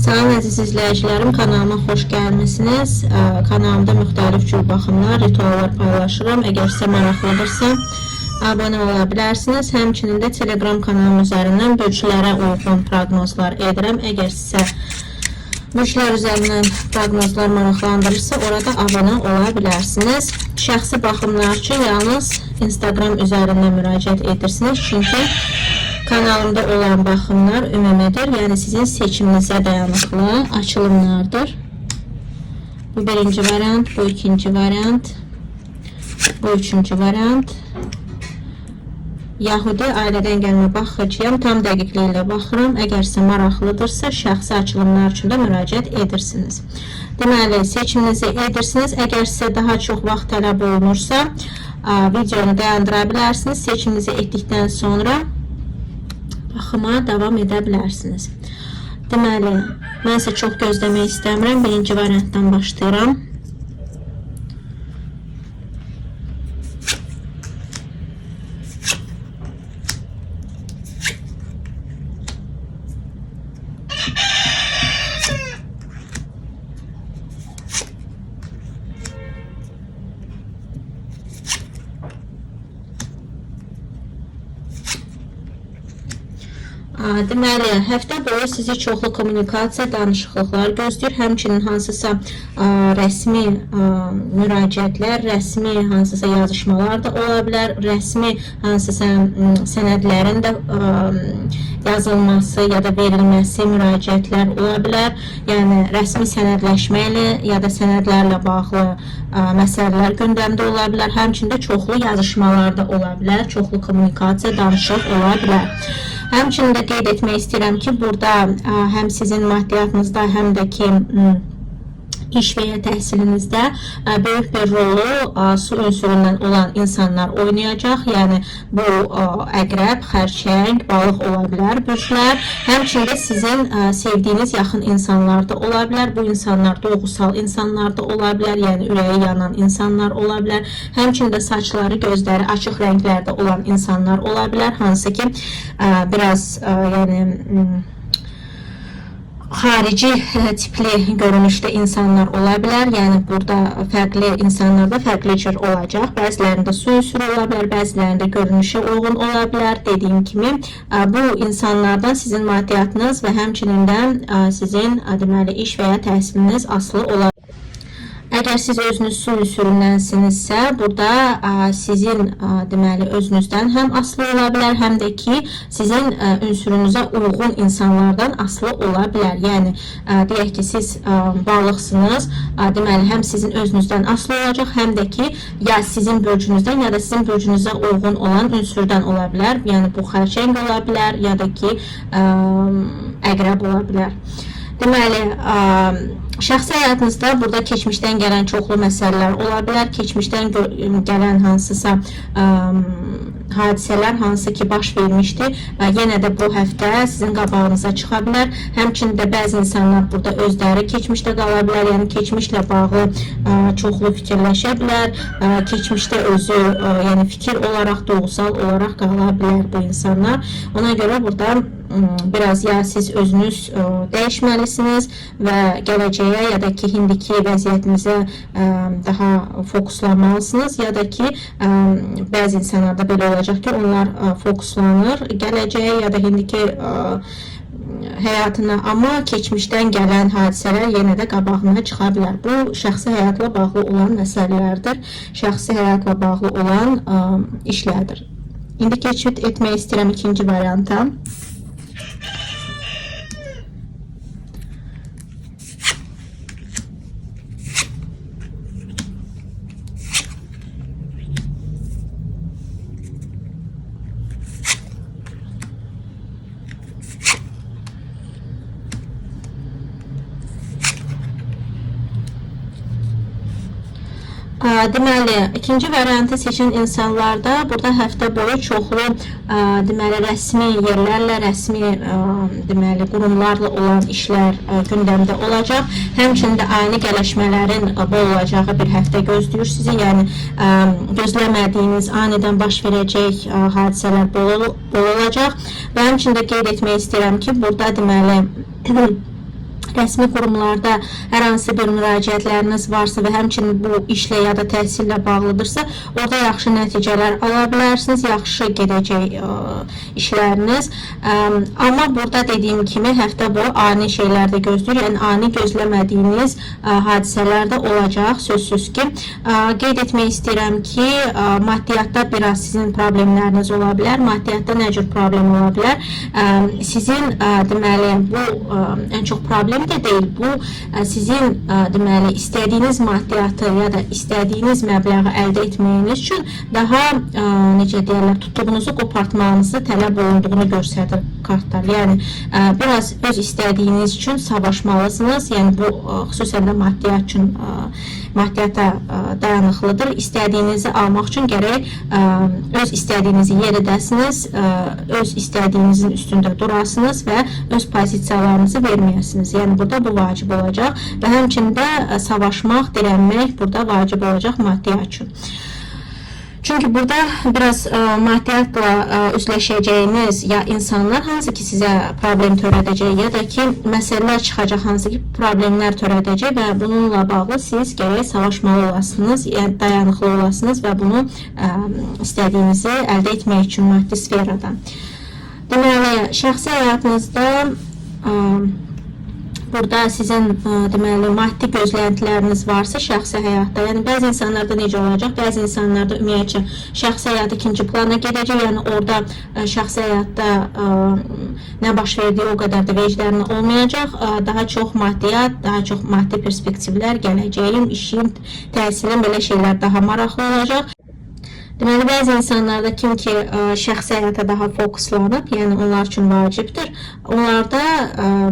Salam əziz izləyicilərim, kanalıma xoş gəlmisiniz. Kanalımda müxtəlif cür baxımlar, rituallar paylaşıram. Əgər sizə maraqlıdırsa, abunə ola bilərsiniz. Həmçinin də Telegram kanalım üzərindən bölgülərə uyğun proqnozlar edirəm. Əgər sizə bölgülər üzərindən proqnozlar maraqlandırırsa, orada abunə ola bilərsiniz. Şəxsi baxımlar üçün yalnız Instagram üzərindən müraciət edirsiniz. Çünki kanalımda olan baxımlar ümumidir, yəni sizin seçiminizə dayanıqlı açılımlardır. Bu birinci variant, bu ikinci variant, bu üçüncü variant. Yahudi ailədən gəlmə baxıcıyam, tam dəqiqliklə baxıram. Əgər sizə maraqlıdırsa, şəxsi açılımlar üçün də müraciət edirsiniz. Deməli, seçiminizi edirsiniz. Əgər sizə daha çox vaxt tələb olunursa, videonu dayandıra bilərsiniz. Seçiminizi etdikdən sonra baxıma davam edə bilərsiniz. Deməli, mən isə çox gözləmək istəmirəm. Birinci variantdan başlayıram. Deməli, həftə boyu sizi çoxlu kommunikasiya, danışıqlıqlar gözləyir. Həmçinin hansısa rəsmi müraciətlər, rəsmi hansısa yazışmalar da ola bilər, rəsmi hansısa sənədlərin də yazılması ya da verilməsi müraciətlər ola bilər. Yəni, rəsmi sənədləşmə ilə ya da sənədlərlə bağlı məsələlər gündəmdə ola bilər. Həmçində çoxlu yazışmalar da ola bilər, çoxlu kommunikasiya, danışıq ola bilər. Həmçinin də qeyd etmək istəyirəm ki, burada həm sizin maddiyyatınızda, həm də ki, iş və ya təhsilinizdə böyük bir rolu su ünsüründən olan insanlar oynayacaq. Yəni, bu əqrəb, xərçəng, balıq ola bilər, bürclər. Həmçində sizin sevdiyiniz yaxın insanlar da ola bilər. Bu insanlar doğusal insanlar da ola bilər, yəni ürəyi yanan insanlar ola bilər. Həmçində saçları, gözləri açıq rənglərdə olan insanlar ola bilər. Hansı ki, biraz, yəni, xarici tipli görünüşdə insanlar ola bilər. Yəni, burada fərqli insanlarda fərqli cür olacaq. Bəzilərində su ünsürü ola bilər, bəzilərində görünüşə uyğun ola bilər. Dediyim kimi, bu insanlardan sizin maddiyyatınız və həmçinin də sizin deməli, iş və ya təhsiliniz asılı ola bilər. Əgər siz özünüz su ünsüründənsinizsə, burada sizin deməli, özünüzdən həm asılı ola bilər, həm də ki, sizin ünsürünüzə uyğun insanlardan asılı ola bilər. Yəni, deyək ki, siz balıqsınız, deməli, həm sizin özünüzdən asılı olacaq, həm də ki, ya sizin bölgünüzdən, ya da sizin bölgünüzə uyğun olan ünsürdən ola bilər. Yəni, bu xərçəng ola bilər, ya da ki, əqrəb ola bilər. Deməli, şəxsi həyatınızda burada keçmişdən gələn çoxlu məsələlər ola bilər. Keçmişdən gələn hansısa hadisələr, hansı ki, baş vermişdi, yenə də bu həftə sizin qabağınıza çıxa bilər. Həmçində bəzi insanlar burada özləri keçmişdə qala bilər, yəni keçmişlə bağlı çoxlu fikirləşə bilər. Keçmişdə özü, yəni fikir olaraq, doğusal olaraq qala bilər bu insanlar. Ona görə burada biraz ya siz özünüz dəyişməlisiniz və gələcəyə ya da ki, indiki vəziyyətinizə daha fokuslanmalısınız, ya da ki, bəzi insanlarda belə olacaq ki, onlar fokuslanır gələcəyə ya da indiki həyatına, amma keçmişdən gələn hadisələr yenə də qabağına çıxa bilər. Bu, şəxsi həyatla bağlı olan məsələlərdir, şəxsi həyatla bağlı olan işlərdir. İndi keçid etmək istəyirəm ikinci varianta. Deməli, ikinci variantı seçən insanlarda burada həftə boyu çoxlu deməli, rəsmi yerlərlə, rəsmi deməli, qurumlarla olan işlər gündəmdə olacaq. Həmçində ani gələşmələrin bol olacağı bir həftə gözləyir sizi. Yəni, gözləmədiyiniz, anidən baş verəcək hadisələr bol olacaq. Və həmçində qeyd etmək istəyirəm ki, burada deməli, rəsmi qurumlarda hər hansı bir müraciətləriniz varsa və həmçinin bu işlə ya da təhsillə bağlıdırsa, orada yaxşı nəticələr ala bilərsiniz, yaxşı gedəcək işləriniz. Amma burada dediyim kimi həftə boyu ani şeylər də gözləyir, yəni ani gözləmədiyiniz hadisələr də olacaq, sözsüz ki. Qeyd etmək istəyirəm ki, maddiyyatda biraz sizin problemləriniz ola bilər. Maddiyyatda nə cür problem ola bilər? Sizin deməli, bu ən çox problem de deyil, bu sizin deməli istədiyiniz maddiyatı ya da istədiyiniz məbləği əldə etməyiniz üçün daha necə deyirlər, tutduğunuzu qopartmağınızı tələb olunduğunu göstərir kartlar. Yəni biraz öz istədiyiniz üçün savaşmalısınız. Yəni bu xüsusən də maddiyat üçün maddiyata dayanıqlıdır. İstədiyinizi almaq üçün gərək öz istədiyinizi yer edəsiniz, öz istədiyinizin üstündə durasınız və öz pozisiyalarınızı verməyəsiniz. Yəni burada bu vacib olacaq və həmçində savaşmaq, dirənmək burada vacib olacaq maddiyat üçün. Çünki burada biraz maddiyatla üzləşəcəyiniz ya insanlar hansı ki sizə problem törədəcək ya da ki məsələlər çıxacaq hansı ki problemlər törədəcək və bununla bağlı siz gərək savaşmalı olasınız, yəni dayanıqlı olasınız və bunu istədiyinizi əldə etmək üçün maddi sferadan. Deməli, şəxsi həyatınızda burada sizin deməli maddi gözləntiləriniz varsa şəxsi həyatda, yəni bəzi insanlarda necə olacaq? Bəzi insanlarda ümumiyyətcə şəxsi həyat ikinci plana gedəcək, yəni orada şəxsi həyatda nə baş verdiyi o qədər də vecdənli olmayacaq. Daha çox maddiyyat, daha çox maddi perspektivlər, gələcəyim, işim, təhsilim, belə şeylər daha maraqlı olacaq. Deməli, bəzi insanlarda kim ki şəxsi həyata daha fokuslanıb, yəni onlar üçün vacibdir. Onlarda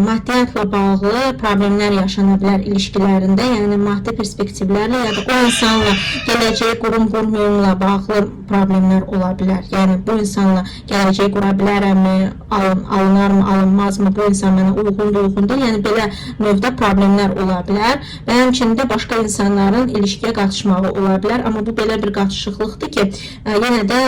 maddiyyatla bağlı problemlər yaşana bilər ilişkilərində, yəni maddi perspektivlərlə ya da o insanla gələcəyi qurum-qurumla bağlı problemlər ola bilər. Yəni bu insanla gələcəyi qura bilərəmmi, alınarmı, alınmazmı, bu insan mənə uyğundur, uyğundur. Yəni belə növdə problemlər ola bilər və həmçində başqa insanların ilişkiyə qatışmağı ola bilər. Amma bu belə bir qatışıqlıqdır ki, yenə də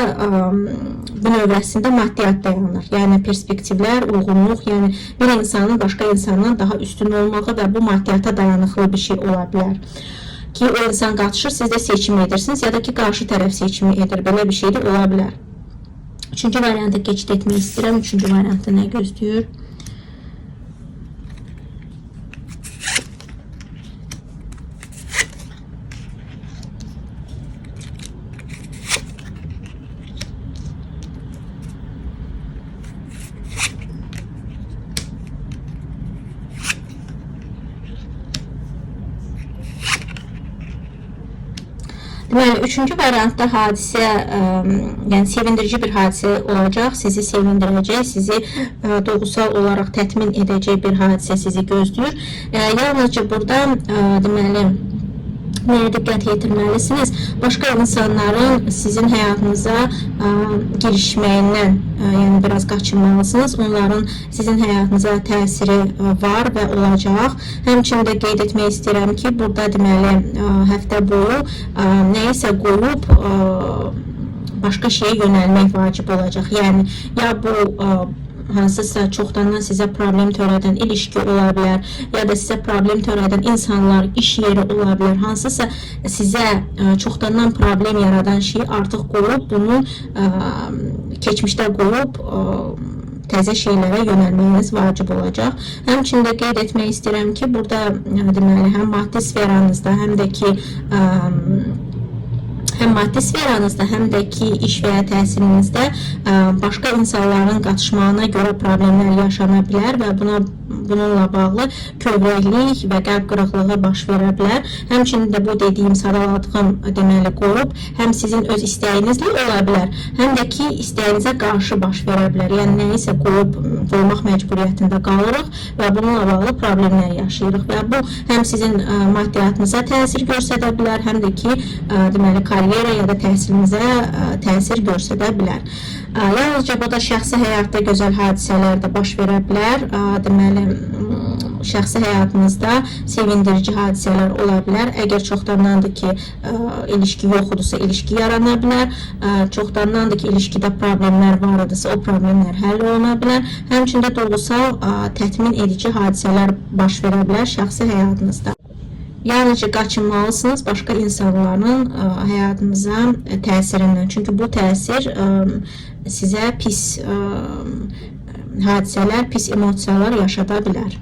bu növrəsində maddiyyat dayanır. Yəni perspektivlər, uyğunluq, yəni bir insanın başqa insandan daha üstün olmağı və bu maddiyyata dayanıqlı bir şey ola bilər. Ki o insan qatışır, siz də seçim edirsiniz ya da ki qarşı tərəf seçimi edir. Belə bir şey də ola bilər. Üçüncü variantı keçid etmək istəyirəm. Üçüncü variantı nə gözləyir? Deməli, üçüncü variantda hadisə, yəni sevindirici bir hadisə olacaq, sizi sevindirəcək, sizi doğusal olaraq tətmin edəcək bir hadisə sizi gözləyir. Yalnızca burada deməli, nəyə diqqət yetirməlisiniz? Başqa insanların sizin həyatınıza girişməyindən yəni biraz qaçınmalısınız. Onların sizin həyatınıza təsiri var və olacaq. Həmçində qeyd etmək istəyirəm ki, burada deməli həftə boyu nəyisə qoyub başqa şeyə yönəlmək vacib olacaq. Yəni ya bu hansısa çoxdandan sizə problem törədən ilişki ola bilər, ya da sizə problem törədən insanlar, iş yeri ola bilər, hansısa sizə çoxdandan problem yaradan şeyi artıq qoyub, bunu keçmişdə qoyub təzə şeylərə yönəlməyiniz vacib olacaq. Həmçində qeyd etmək istəyirəm ki, burada deməli həm maddi sferanızda, həm də ki həm də ki iş və ya təhsilinizdə başqa insanların qatışmağına görə problemlər yaşana bilər və bununla bağlı kövrəklik və qəlb qırıqlığı baş verə bilər. Həmçinin də bu dediyim, sadaladığım deməli qoyub, həm sizin öz istəyinizlə ola bilər, həm də ki istəyinizə qarşı baş verə bilər. Yəni nəyisə qoymaq məcburiyyətində qalırıq və bununla bağlı problemlər yaşayırıq və bu həm sizin maddiyyatınıza təsir göstərə bilər, həm də ki deməli karyera ya da təhsilinizə təsir göstərə bilər. Yalnızca burada şəxsi həyatda gözəl hadisələr də baş verə bilər. Deməli, şəxsi həyatınızda sevindirici hadisələr ola bilər. Əgər çoxdandandır ki, ilişki yoxdursa, ilişki yarana bilər. Çoxdandandır ki, ilişkidə problemlər var idisə, o problemlər həll oluna bilər. Həmçində duygusal tətmin edici hadisələr baş verə bilər şəxsi həyatınızda. Yalnızca qaçınmalısınız başqa insanların həyatınıza təsirindən. Çünki bu təsir sizə pis hadisələr, pis emosiyalar yaşada bilər.